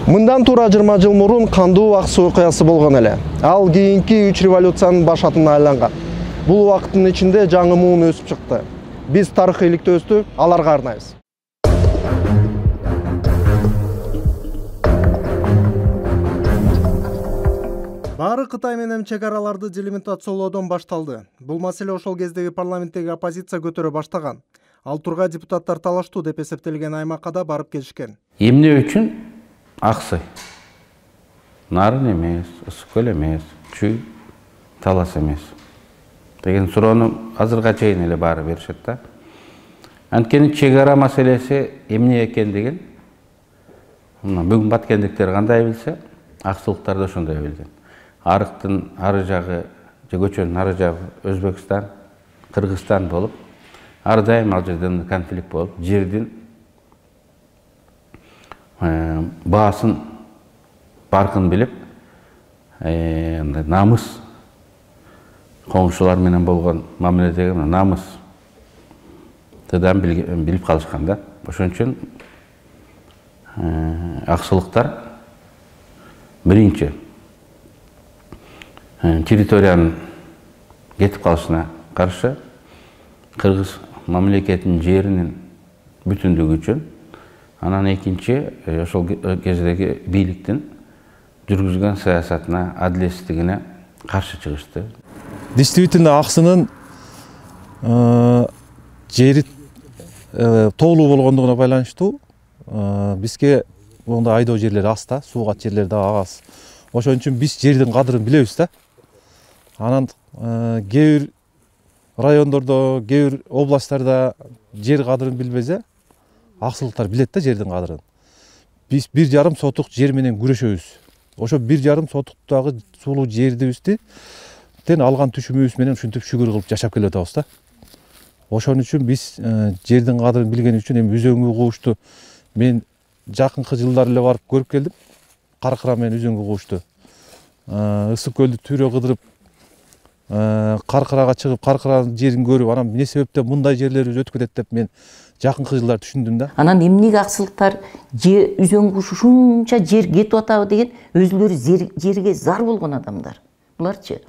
Мындан туура 20 жыл мурун кандуу аксы окуясы болгон эле. Ал кийинки 3 революциянын башатына айланган. Бул убакыттын ичинде жаңы муун өсүп чыкты. Биз тарыхыйлыкты өстү, аларга арнайбыз. Баары Кытай менен чек араларды делимитациялоодон башталды. Бул маселе ошол кездеги парламенттеги оппозиция көтөрө баштаган. Ал турга депутаттар талаштуу деп эсептелген аймакка да барып келишкен. Эмне үчүн аксы? Нарын эмес, ысык көл эмес, чүй, талас эмес деген суроону азырга чейин эле баары беришет да. Анткени чек ара маселеси эмне экендигин бүгүн баткендиктер кандай билсе, аксылыктар да ошондой билген. Арыктын ары жагы, же көчөнүн ары жагы Өзбекстан, Кыргызстан болуп, ар дайым ал жерден конфликт болуп, жердин баасын баркын билип, намыс коңшулар менен болгон мамиледеги намыс тыдан билип калышкан да. Ошон үчүн аксылыктар биринчи территориянын кетип калышына каршы, Кыргыз мамлекетинин жеринин бүтүндүгү үчүн, анан экинчи ошол кездеги бийликтин жүргүзгөн саясатына, адилетсиздигине каршы чыгышты. Действительно, аксынын жери тоолуу болгондугуна байланыштуу бизге монда айдоо жерлери аз да, суугат жерлер да аз. Ошон үчүн биз жердин кадырын билебиз да. Анан кээ бир райондордо, кээ бир областтарда жер кадырын билбесе, аксылыктар билет да жердин кадырын. Биз 1,5 сотук жер менен күрөшөбүз. Ошо 1,5 сотуктагы сулуу жердибизди алган түшүмүбүз менен ушинтип шүгүр кылып жашап келип атабыз да. Ошон үчүн биз жердин кадырын билген үчүн эми үзөңгү куучту мен жакынкы жылдары эле барып көрүп келдим. Каркыра менен үзөңгү куучту. Ысык көлдү түрө кыдырып, Каркырага чыгып, Каркыранын жерин көрүп, анан эмне себептен мындай жерлерибиз өтүп кетет деп мен жакынкы жылдары түшүндүм да. Анан эмнеге аксылыктар үзөңгү ушунча жер кетип атабы деген өзүлөрү жерге зар болгон адамдар. Буларчы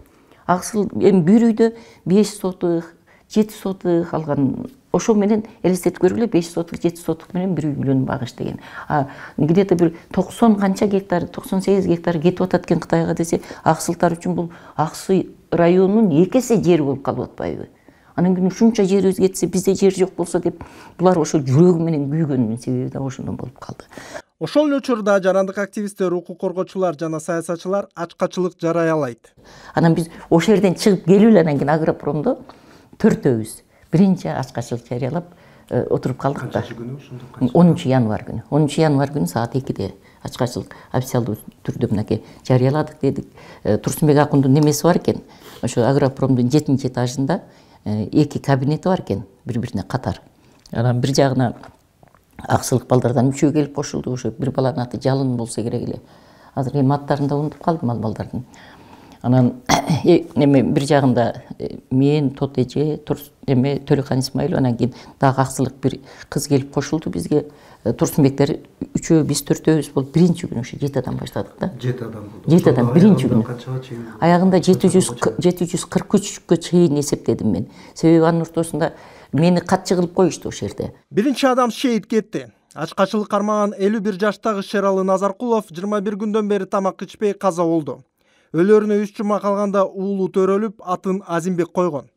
аксыл эми бир үйдө 5 сотук, 7 сотук алган. Ошо менен элестетип көргүлө, 5 сотук, 7 сотук менен бир үй бүлөнү багыш деген. Где-то бир 90 канча гектар, 98 гектар кетип атат экен Кытайга десе, аксылтар үчүн бул Аксы районунун 2 эсе жери болуп калып атпайбы? Анан кийин ушунча жерибиз кетсе, бизде жер жок болсо деп, булар ошо жүрөгү менен күйгөнүнүн себеби да ошондон болуп калды. Ошол эле учурда жарандык активисттер, укук коргоочулар жана саясатчылар ачкачылык жарыялайт. Анан биз ошол жерден чыгып келип эле анан кийин Агропромдо төртөөбүз биринчи ачкачылык жарыялап отуруп калдык да. 10 январь күнү. 10 январь күнү саат 2-де ачкачылык официалдуу түрдө мынакей жарыяладык дедик. Турсунбек Акундун немеси бар экен. Ошо Агропромдун 7-этажында 2 кабинети бар экен, бири-бирине катар. Анан бир жагына аксылык балдардан 3 келип кошулду. Ошо бир баланын аты Жалын болсо керек эле. Азыр эми аттарын да унутуп калдым ал балдардын. Анан эме бир жагында мен, Тот эже, Төлөкан Исмаил, анан кийин дагы аксылык бир кыз келип кошулду бизге. Турсунбектер үчөө, биз төртөөбүз болуп биринчи күнү ошо 7 адам баштадык да. 7 адам болду. 7 адам биринчи күнү. Аягында 743-кө чейин эсептедим мен. Себеби анын ортосунда мени катчы кылып коюшту ошол жерде. Биринчи адам шейит кетти. Ачкачылык кармаган 51 жаштагы Шералы Назаркулов 21 күндөн бери тамак ичпей каза болду. Өлөрүнө 3 жума калганда уулу төрөлүп, атын Азимбек койгон.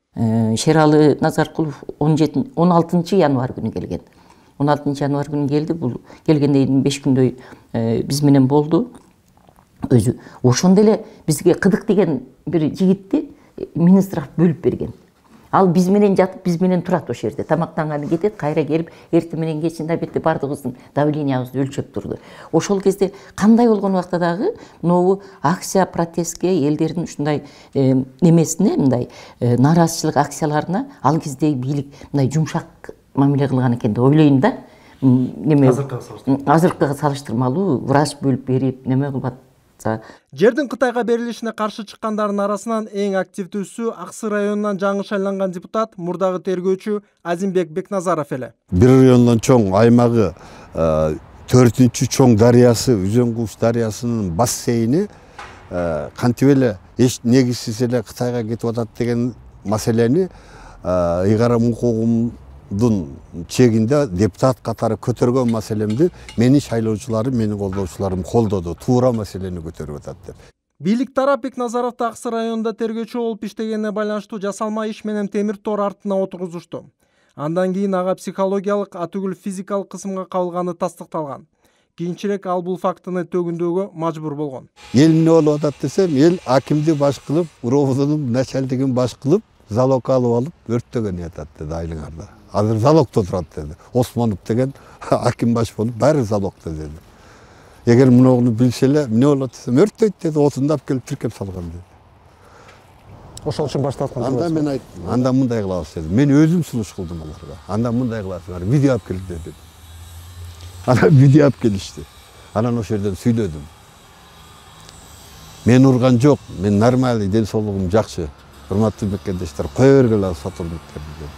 Шералы Назаркулов 16 январь күнү келген. 16 январь күнү келди. Бул келгенден 5 күндөй биз менен болду. Өзү ошондо эле бизге Кыдык деген бир жигитти министр бөлүп берген. Ал биз менен жатып, биз менен турат ошол жерде. Тамактанганы кетет, кайра келип, эртең менен кечинде обедте бардыгыбыздын давлениябызды өлчөп турду. Ошол кезде кандай болгон убакта дагы могу акция протестке элдердин ушундай немесине, мындай нааразычылык акцияларына ал кезде бийлик мындай жумшак мамиле кылган экен деп ойлойм да. Азыркыга салыштырмалуу врач бөлүп берип, неме кылып Жердин Кытайга берилишине каршы чыккандардын арасынан эң активдүүсү Аксы районунан жаңы шайланган депутат, мурдагы тергөөчү Азимбек Бекназаров эле. Бир райондон чоң аймагы 4-чү чоң дарыясы Үзөн Кууш дарыясынын бассейни кантип эле эч негизсиз эле Кытайга кетип атат деген маселени ыйгарым укугумдун чегинде депутат катары көтөргөн маселемди менин шайлоочуларым, менин колдоочуларым колдоду. Туура маселени көтөрүп атат деп. Бийлик тарап Бекназаровду Аксы районунда тергөөчү болуп иштегенине байланыштуу жасалма иш менен темир тор артына отургузушту. Андан кийин ага психологиялык, атүгүл физикалык кысымга кабылганы тастыкталган. Кийинчерээк ал бул фактыны төгүндөөгө мажбур болгон. Эл эмне болуп атат десем, эл акимди баш кылып, уровдун начальнигин баш кылып, залогко алып алып өрттөгөн жатат деди Айлыңарда. Азыр залогдо турат деди. Осмонов деген аким баш болуп, баары залогдо деди. Эгер мунуну билсе эле, эмне болот десем, өрттөйт деди, отундап келип тиркеп салган деди. Ошол үчүн баштаткан. Анда мен айттым, анда мындай кылабыз дедим. Мен өзүм сунуш кылдым аларга. Анда мындай кыласыңар, видео алып кел дедим. Ана видео алып келишти. Анан ошол жерден сүйлөдүм. Мен урган жок, мен нормальный, ден соолугум жакшы. Урматтуу мекендештер, кое бергиле сотрудниктерди дедим.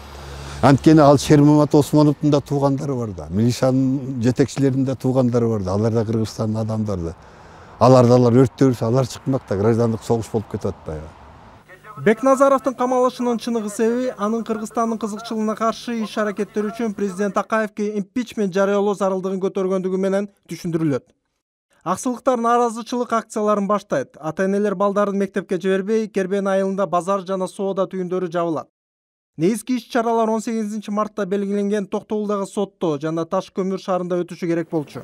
Анткени ал Шермамат Осмоновдун да туугандары бар да, милициянын жетекчилеринин да туугандары бар да, алар да Кыргызстандын адамдары да. Аларды өрттөй берсе, алар чыкмак да, граждандык согуш болуп кетип атпайбы. Бекназаровдун камалышынын чыныгы себеби анын Кыргызстандын кызыкчылыгына каршы иш-аракеттери үчүн президент Акаевке импичмент жарыялоо зарылдыгын көтөргөндүгү менен түшүндүрүлөт. Аксылыктар нааразычылык акцияларын баштайт. Ата-энелер балдарын мектепке жибербей, Кербен айылында базар жана соода түйүндөрү жабылат. Негизги иш-чаралар 18 мартта белгиленген Токтогулдагы сотто жана Таш көмүр шаарында өтүшү керек болчу.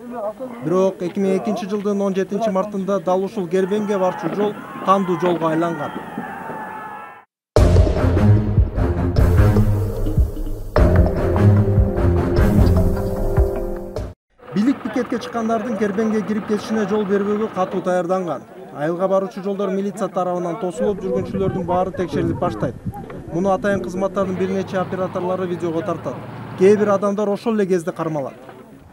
Бирок 2002 жылдын 17 мартында дал ушул Кербенге барчу жол кандуу жолго айланган. Бийлик пикетке чыккандардын Кербенге кирип кетишине жол бербөөгө катуу даярданган. Айылга баруучу жолдор милиция тарабынан тосулуп, жүргүнчүлөрдүн баары текшерилип баштайт. Муну атайын кызматтардын бир нече операторлору видеого тартат. Кээ бир адамдар ошол эле кезде кармалат.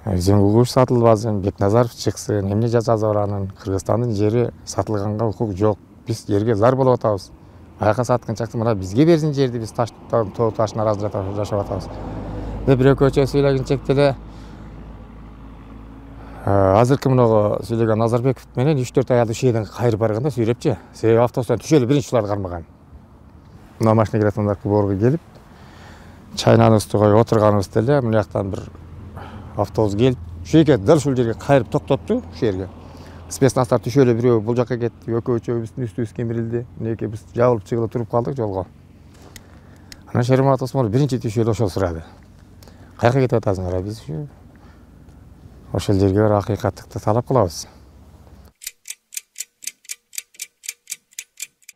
Өзүң угуш сатылбасын, Бекназаров чыксын, эмне жасаса баранын, Кыргызстандын жери сатылганга укук жок. Биз жерге зар болуп атабыз. Аяка сатканчакты мына бизге берсин жерди, биз тоо ташын арасында жашап атабыз. Деп бир экөөчө сүйлөгөнчекте эле азыркы мынагы сүйлөгөн Назарбеков менен 3-4 аялды шээден кайрып барганда сүйрөпчү. Себеби автобустан түшөлү биринчи уларды кармаган. Мына машина келатандар борго келип, чайнаныбызды коюп отурганыбызда эле мына жактан бир автобус келип, шеке дал ушул жерге кайрып токтотту, ушул жерге. Спецназдар түшөлү бирөө бул жакка кетти, экөөчөбүздүн үстүбүз кемирилди. Мнеке биз жабылып чыгылып туруп калдык жолго. Анан Шермамат Осмонов биринчи түшөлү ошол сурады. Каяка кетип атасыңар? Биз ошол жерге бир акыйкаттыкты талап кылабыз.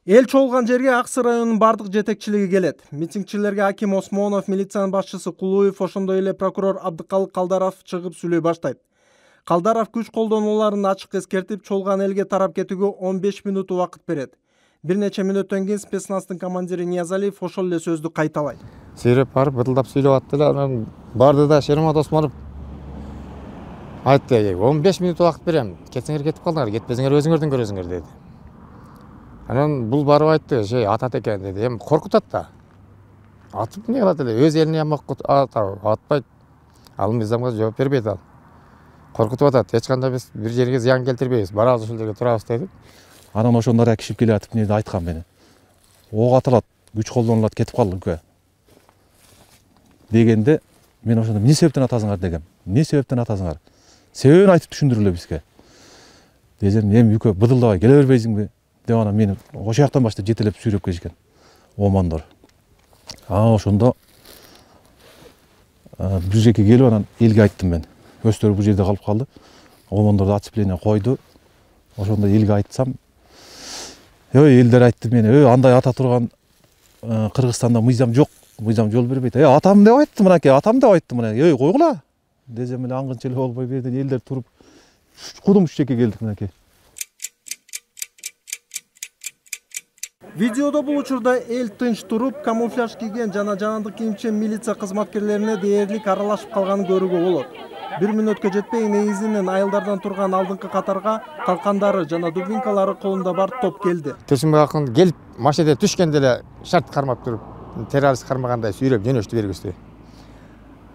Эл чогулган жерге Аксы районунун бардык жетекчилиги келет. Митингчилерге аким Осмонов, милициянын башчысы Кулуев, ошондой эле прокурор Абдыкалык Калдаров чыгып сүйлөй баштайт. Калдаров күч колдонууларын ачык эскертип, чогулган элге тарап кетүүгө 15 минут убакыт берет. Бир нече мүнөттөн кийин спецназтын командири Ниязалиев ошол эле сөздү кайталайт. Сейреп барып, быдылдап сүйлөп атты эле, анан барды да Шермамат Осмонов айтты, 15 минут убакыт берем, кетсеңер кетип калыңар, кетпесеңер өзүңөрдүн көрөсүңөр деди. Анан бул барып айтты, атат экен деди. Эми коркутат да. Атып эмне кылат эле? Өз элине атпайт. Ал мыйзамга жооп бербейт ал. Коркутуп атат. Эч кандай биз бир жерге зыян келтирбейбиз. Барабыз ушул жерге турабыз деди. Анан ошондор кишип келе атып эмне айткан мени. Ок атылат, күч колдонулат, кетип калдык ө. Дегенде мен ошондо эмне себептен атасыңар дегем. Эмне себептен атасыңар? Себебин айтып түшүндүрүлө бизге. Десем, эми үкө быдылдабай келе бербейсиңби? Деп анан мени ошол жактан баштап жетелеп сүйрөп келишкен омондор. Ошондо бир жерге келип анан элге айттым мен. Өстөрү бул жерде калып калды. Омондорду отцепление койду. Ошондо элге айтсам, элдер айтты мени, андай ата турган Кыргызстанда мыйзам жок, мыйзам жол бербейт. Атам деп айтты мынакей, атам деп айтты мынакей. Койгула. Десем эле аңгынча эле болбой берди. Элдер туруп кудум ушул жерге келдик мынакей. Видеодо бул учурда эл тынч туруп, камуфляж кийген жана жанандык кийимче милиция кызматкерлерине дээрлик аралашып калганын көрүүгө болот. 1 мүнөткө жетпей негизинен айылдардан турган алдыңкы катарга калкандары жана дубинкалары колунда бар топ келди. Төсүмгө акын келип, машинеден түшкенде эле шарт кармап туруп, террорист кармагандай сүйрөп жөнөштү бергүстү.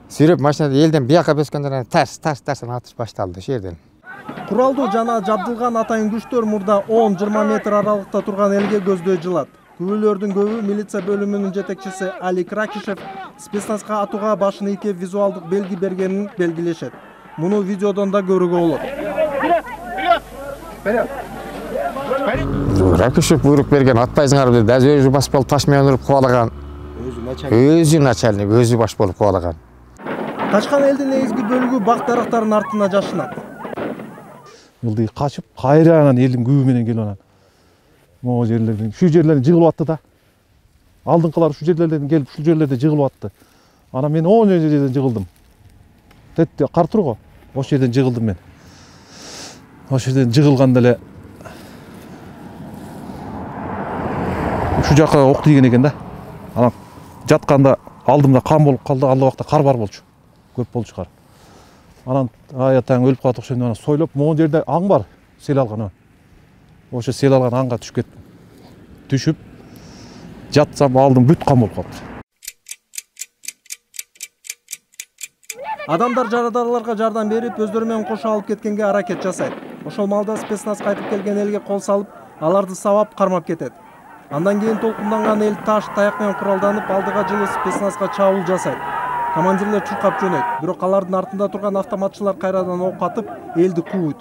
Sürеп машинада элден бияка бескенден тарс атыш башталды ошол жерден. Куралдуу жана жабдылган атайын күчтөр мурда 10-20 метр аралыкта турган элге көздөй жылат. Күбөлөрдүн көбү милиция бөлүмүнүн жетекчиси Али Кракишев спецназга атууга башын ийкеп визуалдык белги бергенин белгилешет. Муну видеодон да көрүүгө болот. Ракишев буйрук берген, атпайсыңар деп, өзү баш болуп таш менен уруп кубалаган. Өзү начальник, өзү баш болуп кубалаган. Качкан элдин негизги бөлүгү бак дарактардын артына жашынат. Ылдый качып, кайрадан элдин күбү менен келип анан. Могу жерлерден, шу жерлерден жыгылып атты да. Алдыңкылар шу жерлерден келип, шу жерлерде жыгылып атты. Анан мен о жерден жыгылдым. Тетте кар тур го. Ошол жерден жыгылдым мен. Ошол жерден жыгылганда эле шу жака ок тийген экен да. Анан жатканда алдымда кан болуп калды, ал убакта кар бар болчу. Көп болчу кар. Анан аятаң өлүп калат окшойт, анан сойлоп, могу жерде аң бар, сел алган. Ошо сел алган аңга түшүп кеттим. Түшүп жатсам алдым бүт кан болуп калыптыр. Адамдар жарадарларга жардам берип, өздөрү менен кошо алып кеткенге аракет жасайт. Ошол маалда спецназ кайтып келген элге кол салып, аларды сабап кармап кетет. Андан кийин толкунданган эл таш, таяк менен куралданып, алдыга жылы спецназга чабуул жасайт. Командирлер чуркап жөнөйт, бирок алардын артында турган автоматчылар кайрадан ок атып, элди кууйт.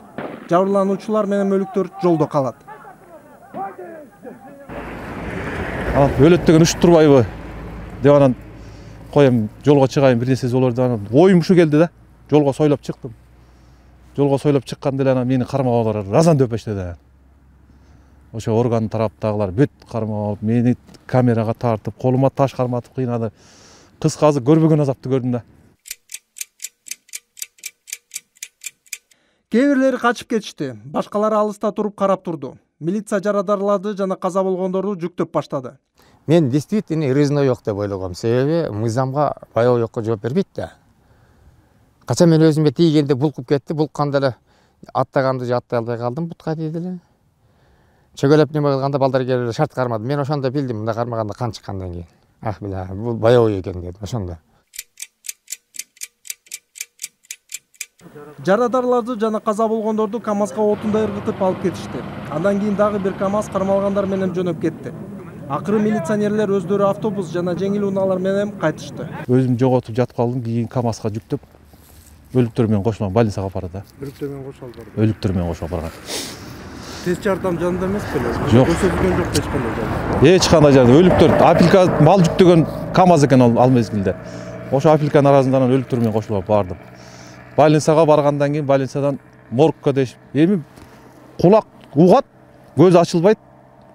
Жабырлануучулар менен өлүктөр жолдо калат. Анан өлөт деген учуп турбайбы деп анан коем, жолго чыгайын, бир нерсе болор деп анан оюм ушу келди да. Жолго сойлоп чыктым. Жолго сойлоп чыкканда эле анан мени кармап алып разан дөп баштады. Ошо орган тараптагылар бүт кармап алып, мени камерага тартып, колума таш карматып кыйнады. Кыскасы көрбөгөн азапты көрдүм да. Кээ бирлери качып кетишти, башкалары алыста туруп карап турду. Милиция жарадарларды жана каза болгондорду жүктөп баштады. Мен действительно рызной жок деп ойлогом. Себеби мыйзамга баягы жокко жооп бербейт да. Качан мен өзүмө тийгенде булкуп кетти, булкканда эле аттаганды аттай албай калдым, бутка дейди эле. Чөгөлөп неме кылганда балдар келип шарт кармады. Мен ошондо билдим, мында кармаганда кан чыккандан кийин. Ах била, бул баягы экен дедим ошондо. Жарадарларды жана каза болгондорду КАМАЗга отундай ыргытып алып кетишти. Андан кийин дагы бир КАМАЗ кармалгандар менен жөнөп кетти. Акыры милиционерлер өздөрү автобус жана жеңил унаалар менен кайтышты. Өзүм жоготуп жатып калдым, кийин КАМАЗга жүктөп өлүктөр менен кошулган больницага алып барды. Өлүктөр менен кошуп алып барды. Өлүктөр менен кошуп барган. Тез жардам жанында эмес беле? Жок. Көрсөтүлгөн жок эч кандай жардам. Эч кандай жардам. Өлүктөр апилка мал жүктөгөн КАМАЗ экен ал мезгилде. Ошо апилканын арасында өлүктөр менен кошулуп бардым. Больницага баргандан кийин больницадан моргка дешип, эми кулак угат, көзү ачылбайт,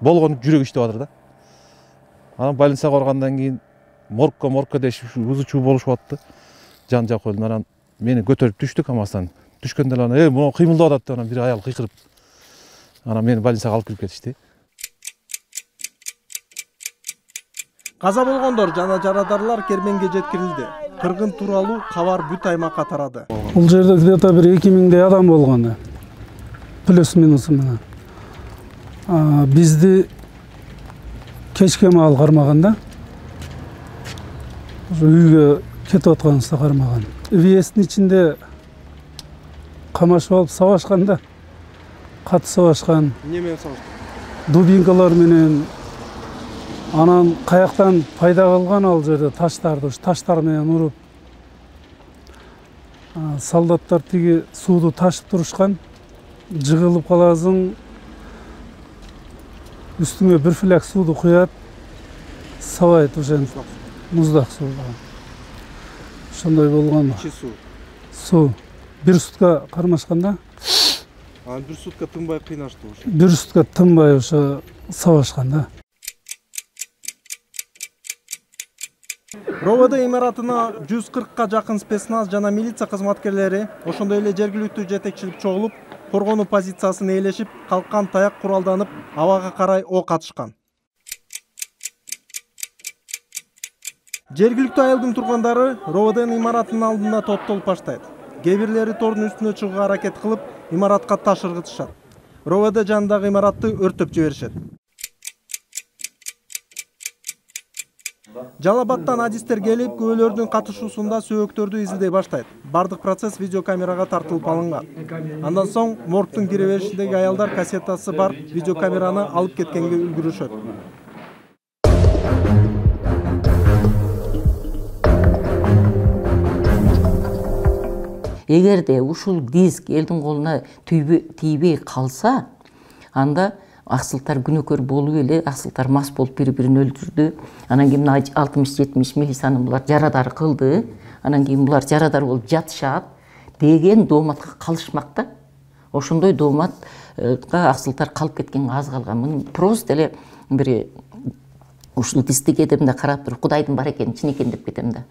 болгону жүрөк иштеп атыр да. Анан больницага баргандан кийин моргка дешип, узучу болушуп атты. Жан жак өлдү. Анан мени көтөрүп түштү КАМАЗдан. Түшкөндө эле анан муну кыймылдап атат деп анан бир аял кыйкырып. Анан мени больницага алып кирип кетишти. Каза болгондор жана жарадарлар Керменге жеткирилди. Кыргын тууралуу кабар бүт аймакка тарады. Бул жерде где-то бир 2000 адам болгон. Плюс минус менен. Бизди кечке маал кармаганда, ошо үйгө кетип атканыбызда кармаган. Вестин ичинде камашып алып сабашканда, катуу сабашкан. Эмне менен сабашкан? Дубинкалар менен. Анан каяктан пайда кылган ал жерде таштарды, таштар менен уруп. Солдаттар тиги сууду ташып турушкан. Жыгылып каласың. Үстүңө бир фляг сууду куят. Сабайт ошен муздак суу. Ошондой болгон. Ичи суу. Суу. Бир сутка кармашканда. Бир сутка тынбай кыйнашты ошо. Бир сутка тынбай ошо сабашканда. РОВД имаратына 140ка жакын спецназ жана милиция кызматкерлери, ошондой эле жергиликтүү жетекчилик чогулуп, коргонуу позициясын ээлешип, калкан таяк куралданып, абага карай ок атышкан. Жергиликтүү айылдын тургундары РОВДнын имаратынын алдында топтолуп баштайт. Кээ бирлери тордун үстүнө чыгууга аракет кылып, имаратка таш ыргытышат. РОВД жанындагы имаратты өрттөп жиберишет. Жалал Абадтан адистер келип, күбөлөрдүн катышуусунда сөбөктөрдү изилдей баштайт. Бардык процесс видеокамерага тартылып алынган. Андан соң моргтун кире беришиндеги аялдар кассетасы бар видеокамераны алып кеткенге үлгүрүшөт. Эгерде ушул диск элдин колуна тийбей калса, анда аксылтар күнөөкөр болуп эле, аксылтар мас болуп бири-бирин өлтүрдү. Анан кийин 60-70 милицияны булар жарадар кылды. Анан кийин булар жарадар болуп жатышат деген дооматка калышмак да. Ошондой дооматка аксылтар калып кеткен аз калган. Муну просто эле бир ушул дисти кетем да карап туруп Кудайдын бар экенин чын экен деп кетем да.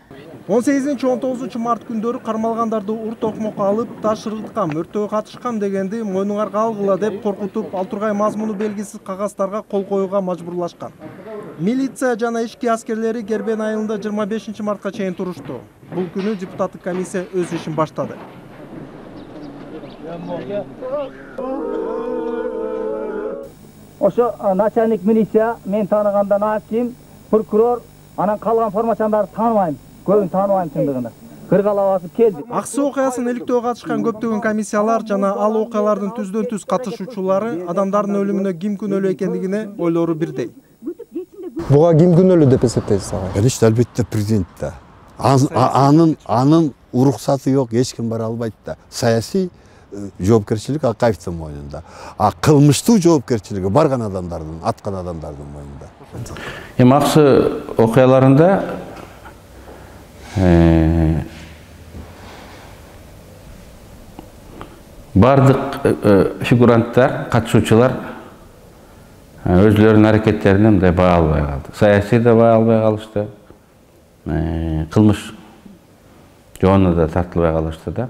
18-19 март күндөрү кармалгандарды урт-окмокко алып, таш ыргыткам, өрттөгө катышкам дегенди мойнуңарга алгыла деп коркутуп, ал тургай мазмуну белгисиз кагаздарга кол коюуга мажбурлашкан. Милиция жана ички аскерлери Кербен айылында 25 мартка чейин турушту. Бул күнү депутаттык комиссия өз ишин баштады. Ошо начальник милиция, мен тааныгандан аким, прокурор, анан калган формачандарды тааныбайм. Көбүн тааныбайм чындыгында. Кыргала басып келди. Аксы окуясын иликтөөгө катышкан көптөгөн комиссиялар жана ал окуялардын түздөн-түз катышуучулары адамдардын өлүмүнө ким күнөөлүү экендигине ойлору бирдей. Буга ким күнөөлүү деп эсептейсиз ага? Конечно, албетте президент да. Анын уруксаты жок, эч ким бара албайт да. Саясий жоопкерчилик Акаевдин мойнунда. А кылмыштуу жоопкерчилиги барган адамдардын, аткан адамдардын мойнунда. Аксы окуяларында бардык фигуранттар, катышуучулар өзлөрүнүн аракеттерине мындай баа албай калды. Саясий да баа албай калышты. Кылмыш жоонуна да тартылбай калышты да.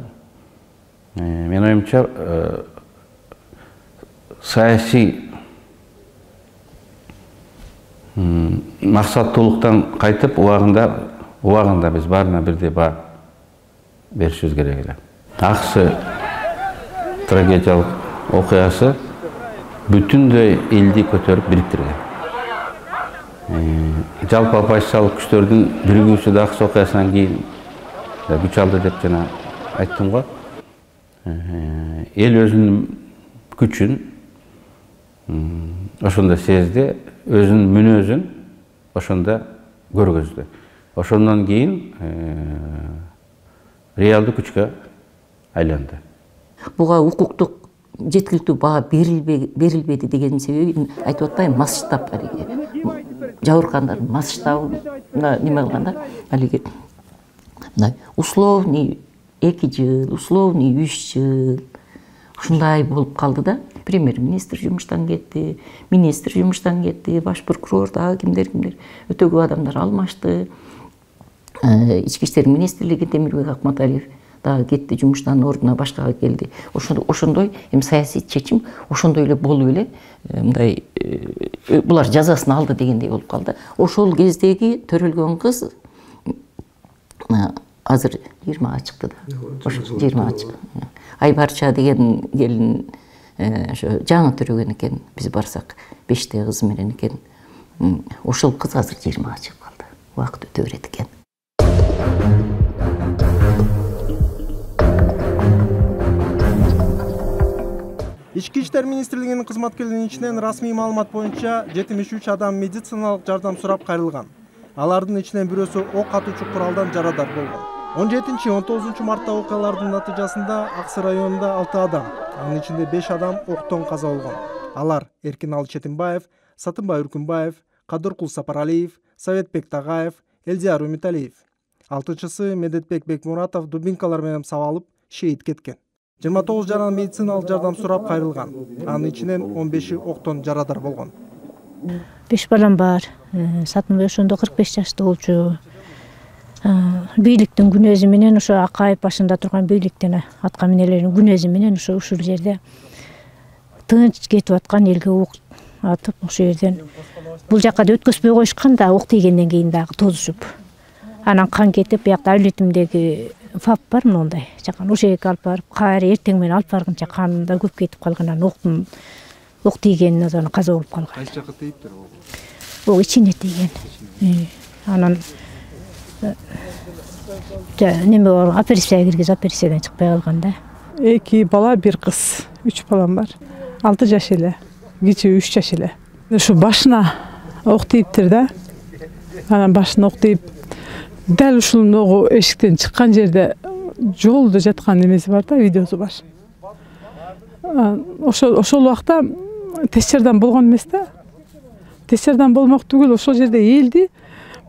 Мен оюмча саясий максаттуулуктан кайтып убагында биз баарына бирдей баа беришибиз керек эле. Аксы трагедиялык окуясы бүтүндөй элди көтөрүп бириктирген. Жалпы оппозициялык күчтөрдүн биригүүсү да Аксы окуясынан кийин күч алды деп жана айттым го. Эл өзүнүн күчүн ошондо сезди, өзүнүн мүнөзүн ошондо көргөздү. Ошондон кийин реалдуу күчкө айланды. Буга укуктук жеткиликтүү баа берилбеди деген себебин айтып атпайм, масштаб жабыркандардын масштабына неме кылганда, алиги мындай условный 2 жыл, условный 3 жыл ушундай болуп калды да. Премьер-министр жумуштан кетти, министр жумуштан кетти, баш прокурор дагы кимдер өтө көп адамдар алмашты. Ички иштер министрлиги Темирбек Акматалиев дагы кетти, жумуштан ордуна башкага келди. Ошондой саясий чечим ошондой эле болуп эле мындай булар жазасын алды дегендей болуп калды. Ошол кездеги төрөлгөн кыз азыр 20-га чыкты да. Ошо 20-га чыкты. Айбарча деген келин ошо жаңы төрөгөн экен, биз барсак 5 кыз менен экен. Ошол кыз азыр 20-га чыгып калды. Убакыт өтө берет экен. Ички иштер министрлигинин кызматкерлеринин ичинен расмий маалымат боюнча 73 адам медициналык жардам сурап кайрылган. Алардын ичинен бирөөсү ок атуучу куралдан жарадар болгон. 17-19 мартта окуялардын натыйжасында Аксы районунда 6 адам, анын ичинде 5 адам октон каза болгон. Алар Эркиналы Четимбаев, Сатымбай Үркүнбаев, Кадыркул Сапаралиев, Советбек Тагаев, Элдияр Үмүталиев. 6-чысы Медетбек Бекмуратов дубинкалар менен сабалып шейит кеткен. 29 жаран медициналык жардам сурап кайрылган. Анын ичинен 15-и октон жарадар болгон. 5 балам бар. Сатымбай ошондо 45 жашта болчу. Бийликтин күнөөзү менен ошо Акаев башында турган бийликтин атка минелеринин күнөөзү менен ушул жерде тынч кетип аткан элге ок атып, ошол жерден бул жакка да өткөзбөй коюшкан да, ок тийгенден кийин дагы тозушуп. Анан кан кетип, биякта Айлетимдеги ФАП бар мондай. Жакан ошол жерге алып барып, кайра эртең менен алып баргынча каны да көп кетип калган, анан ок тийгенине каза болуп калган. Кайсы жакка тийиптир? Ок ичине тийген. Анан неме бар, операцияга киргизип, операциядан чыкпай калган да. 2 бала, 1 кыз. 3 балам бар. 6 жаш эле. Кичи 3 жаш эле. Ушу башына ок тийиптир да. Анан башына ок тийип, дәл ушул эшиктен чыккан жерде жолдо жаткан немеси бар да, видеосу бар. Ошол убакта тез жардам болгон эмес да. Тез жардам болмок түгүл, ошол жерде элди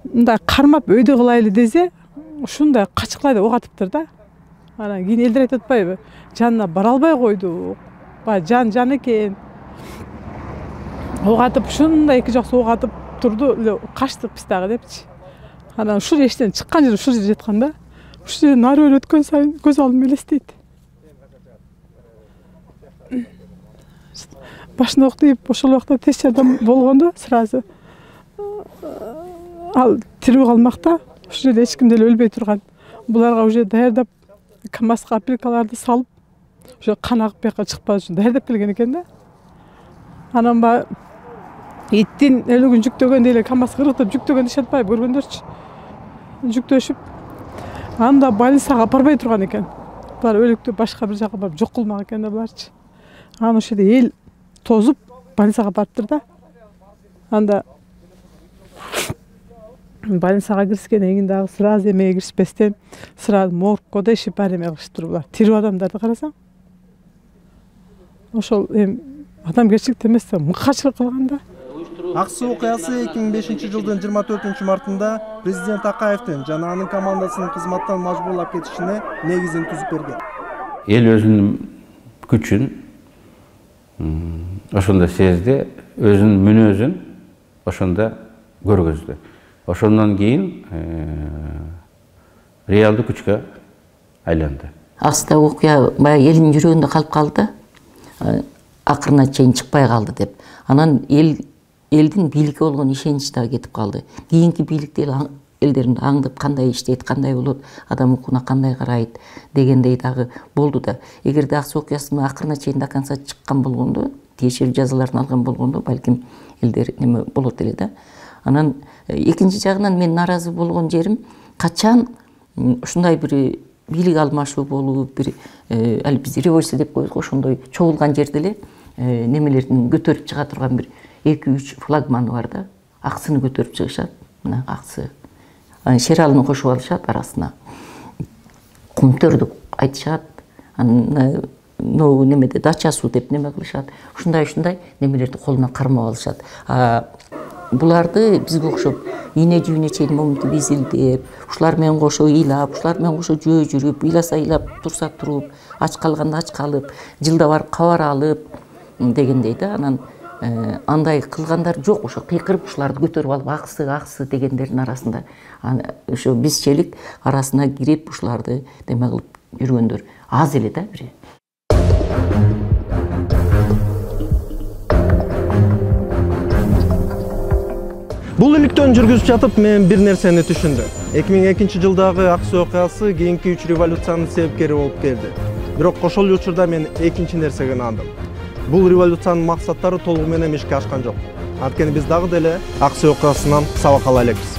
мындай кармап өйдө кылайлы десе, ушундай качыклайды, ок атыптыр да. Анан кийин элдер айтып атпайбы, жанына бара албай койду. Баягы жан экен. Ок атып, ушундай 2 жаксы ок атып турду эле качтык биз дагы депчи. Анан ушул эштен чыккан жер ушул жерде жаткан да. Ушул жерден ары бери өткөн сайын көз алдым элестейт. Башына ок тийип, ошол убакта тез жардам болгондо сразу ал тирүү калмакта, ушул жерде эч ким деле өлбөй турган. Буларга уже даярдап КамАЗга апелькаларды салып, уже кан агып бияка чыкпаш үчүн даярдап келген экен да. Анан баягы иттин өлүгүн жүктөгөндө эле КамАЗ кыргытып жүктөгөн дешет атпайбы, көргөндөрчү. Жүктөшүп, анда больницага барбай турган экен. Булар өлүктү башка бир жакка барып жок кылмак экен да буларчы. Анан ошол жерде эл тозуп больницага барыптыр да. Анда больницага киришкенден кийин дагы сразу эмеге киришпестен сразу моргко да иши бар эме кылышыптыр булар. Тирүү адамдарды карасаң, ошол адамгерчилик эмес да, мыкачылык кылган да. Аксы окуясы 2005-жылдын 24-мартында президент Акаевдин жана анын командасынын кызматтан мажбурлап кетишине негизин түзүп берген. Эл өзүнүн күчүн ошондо сезди, өзүнүн мүнөзүн ошондо көргөздү. Ошондон кийин реалдуу күчкө айланды. Аксыда окуя баягы элдин жүрөгүндө калып калды да. Акырына чейин чыкпай калды деп. Анан элдин бийликке болгон ишеничи да кетип калды. Кийинки бийликте элдерин аңдып кандай иштейт, кандай болот, адам укугуна кандай карайт дегендей дагы болду да. Эгерде Аксы окуясынын акырына чейин до конца чыккан болгондо, тиешелүү жазаларын алган болгондо, балким элдер неме болот эле да. Анан экинчи жагынан мен наразы болгон жерим, качан ушундай бир бийлик алмашуу болуп, бир ал биз революция деп коебуз, ошондой чогулган жерде эле немелердин көтөрүп чыга турган бир 2-3 флагманы бар да. Аксыны көтөрүп чыгышат. Мына Аксы. Шералыны кошуп алышат арасына. Кумтөрдү айтышат. Анан немеде дачасу деп неме кылышат. Ушундай немелерди колуна кармап алышат. Буларды бизге окшоп ийне жүүнө чейин момунту безилдеп, ушулар менен кошо ыйлап, ушулар менен кошо жөө жүрүп, ыйласа ыйлап, турса туруп, ач калганда ач калып, жылда барып кабар алып дегендей да. Анан андай кылгандар жок, ошо кыйкырып ушуларды көтөрүп алып аксы дегендердин арасында ошо бизчелик арасына кирип ушуларды неме кылып жүргөндөр аз эле да. Бул иликтөөнү жүргүзүп жатып мен бир нерсени түшүндүм. 2002-жылдагы Аксы окуясы кийинки 3 революциянын себепкери болуп келди. Бирок ошол учурда мен экинчи нерсеге ынандым. Бул революциянын максаттары толугу менен ишке ашкан жок. Анткени биз дагы деле Аксы окуясынан сабак ала элекпиз.